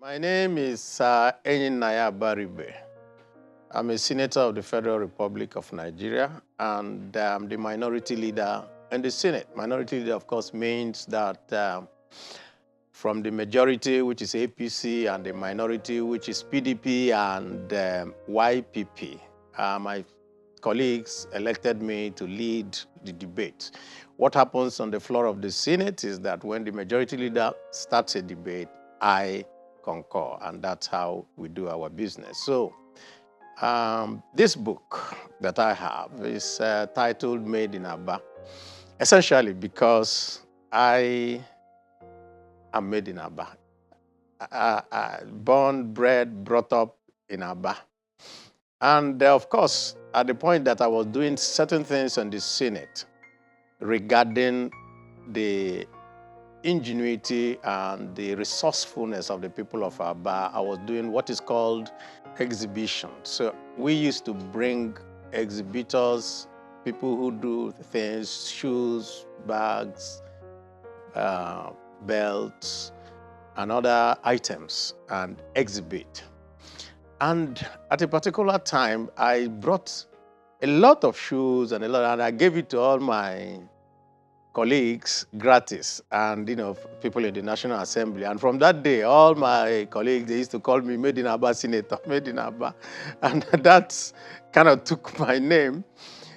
My name is Abaribe. I'm a senator of the Federal Republic of Nigeria, and I'm the minority leader in the Senate. Minority leader, of course, means that from the majority, which is APC, and the minority, which is PDP and YPP, my colleagues elected me to lead the debate. What happens on the floor of the Senate is that when the majority leader starts a debate, I concur, and that's how we do our business. So this book that I have is titled Made in Aba, essentially because I am made in Aba. Born, bred, brought up in Aba. And of course, at the point that I was doing certain things in the Senate regarding the ingenuity and the resourcefulness of the people of Aba, I was doing what is called exhibition. So we used to bring exhibitors, people who do things, shoes, bags, belts, and other items, and exhibit. And at a particular time, I brought a lot of shoes and I gave it to all my colleagues gratis, and people in the National Assembly. And from that day, all my colleagues, they used to call me Made in Aba Senator, Made in Aba. And that kind of took my name.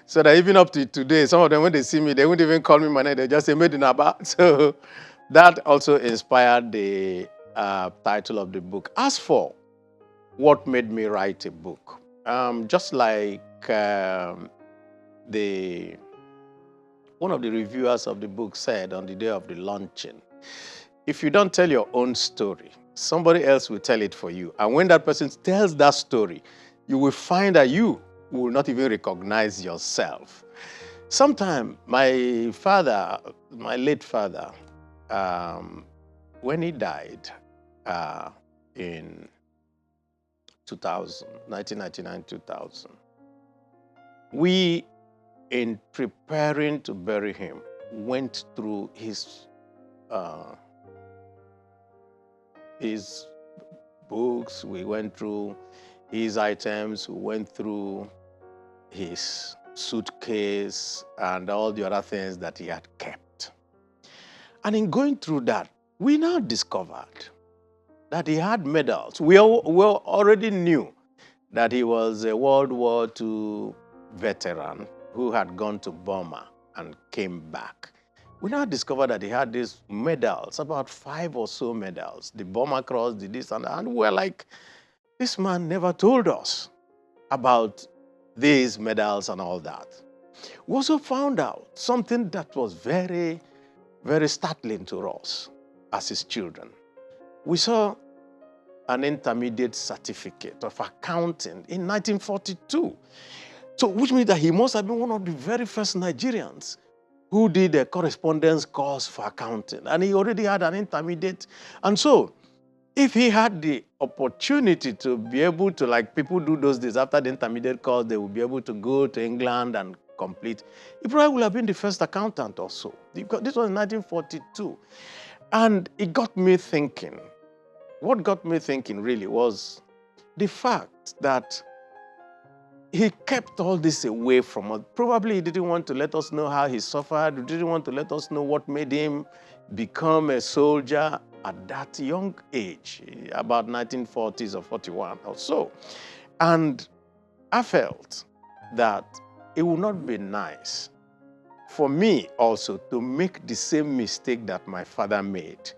So that even up to today, some of them, when they see me, they wouldn't even call me my name, they just say Made in Aba. So that also inspired the title of the book. As for what made me write a book, just like one of the reviewers of the book said on the day of the launching, if you don't tell your own story, somebody else will tell it for you. And when that person tells that story, you will find that you will not even recognize yourself. Sometime my late father, when he died in 2000, 1999-2000, we, in preparing to bury him, went through his books, we went through his items, we went through his suitcase and all the other things that he had kept. And in going through that, we now discovered that he had medals. We already knew that he was a World War II veteran who had gone to Burma and came back. We now discovered that he had these medals, about 5 or so medals, the Burma Cross, the this and that. And we were like, this man never told us about these medals and all that. We also found out something that was very, very startling to us as his children. We saw an intermediate certificate of accounting in 1942. So, which means that he must have been one of the very first Nigerians who did a correspondence course for accounting. And he already had an intermediate. And so, if he had the opportunity to be able to, like people do those days, after the intermediate course, they will be able to go to England and complete. He probably would have been the first accountant also. This was in 1942. And it got me thinking. What got me thinking really was the fact that he kept all this away from us. Probably he didn't want to let us know how he suffered. He didn't want to let us know what made him become a soldier at that young age, about 1940s or 41 or so. And I felt that it would not be nice for me also to make the same mistake that my father made,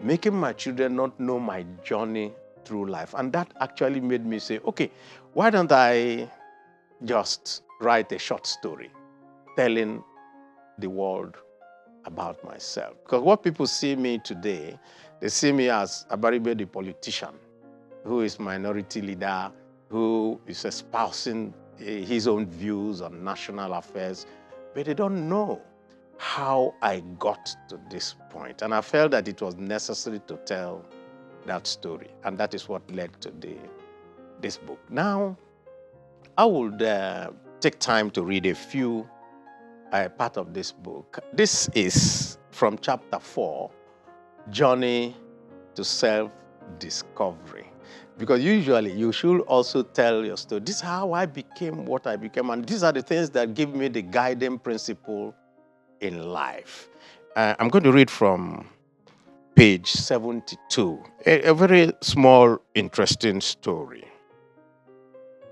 making my children not know my journey through life. And that actually made me say, okay, why don't I just write a short story telling the world about myself? Because what people see me today, they see me as Abaribe the politician, who is minority leader, who is espousing his own views on national affairs, but they don't know how I got to this point. And I felt that it was necessary to tell that story. And that is what led to this book. Now, I would take time to read a few part of this book. This is from chapter 4, Journey to Self discovery. Because usually you should also tell your story. This is how I became what I became, and these are the things that give me the guiding principle in life. I'm going to read from page 72, a very small, interesting story.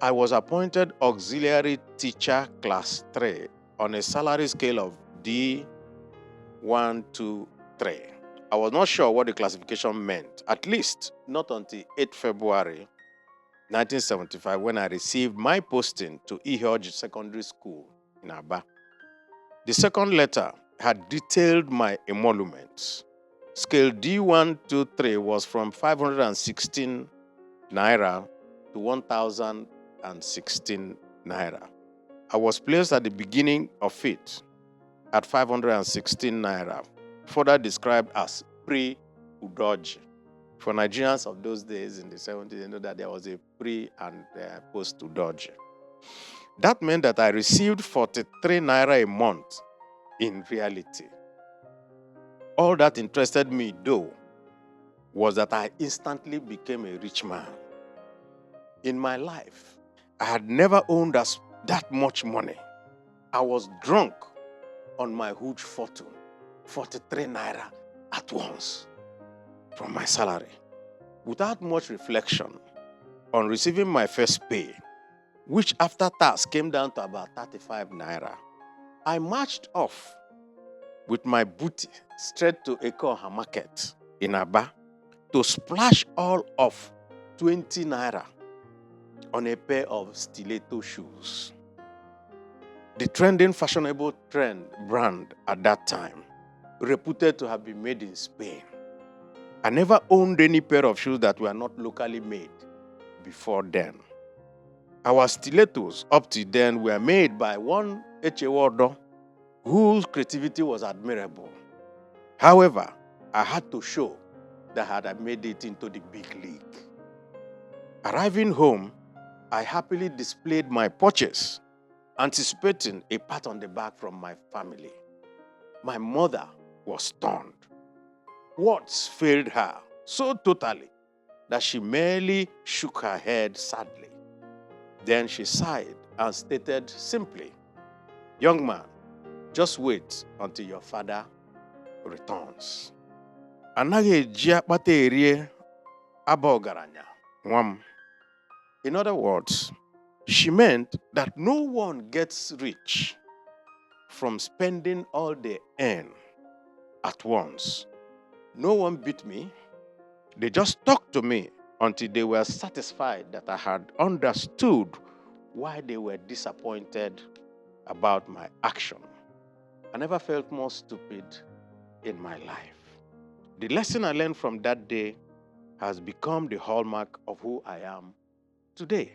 I was appointed auxiliary teacher class 3 on a salary scale of D1, 2, 3. I was not sure what the classification meant, at least not until 8 February 1975 when I received my posting to Ihoj Secondary School in Aba. The second letter had detailed my emoluments. Scale D1 to 3 was from 516 naira to 1,016 naira. I was placed at the beginning of it at 516 naira, further described as pre-Udoji. For Nigerians of those days in the 70s, they know that there was a pre and post-Udoji. That meant that I received 43 naira a month in reality. All that interested me, though, was that I instantly became a rich man. In my life, I had never owned that much money. I was drunk on my huge fortune, 43 naira at once from my salary. Without much reflection, on receiving my first pay, which after tax came down to about 35 naira, I marched off with my booty straight to Ekoha Market in Aba to splash all of 20 naira on a pair of stiletto shoes. The trending fashionable brand at that time, reputed to have been made in Spain. I never owned any pair of shoes that were not locally made before then. Our stilettos up to then were made by one Echewodo whose creativity was admirable. However, I had to show that I had made it into the big league. Arriving home, I happily displayed my purchase, anticipating a pat on the back from my family. My mother was stunned. Words failed her so totally that she merely shook her head sadly. Then she sighed and stated simply, "Young man, just wait until your father returns." Anaghị eji akpata erie aba ọgaranya, nwam. In other words, she meant that no one gets rich from spending all they earn at once. No one beat me. They just talked to me until they were satisfied that I had understood why they were disappointed about my action. I never felt more stupid in my life. The lesson I learned from that day has become the hallmark of who I am today.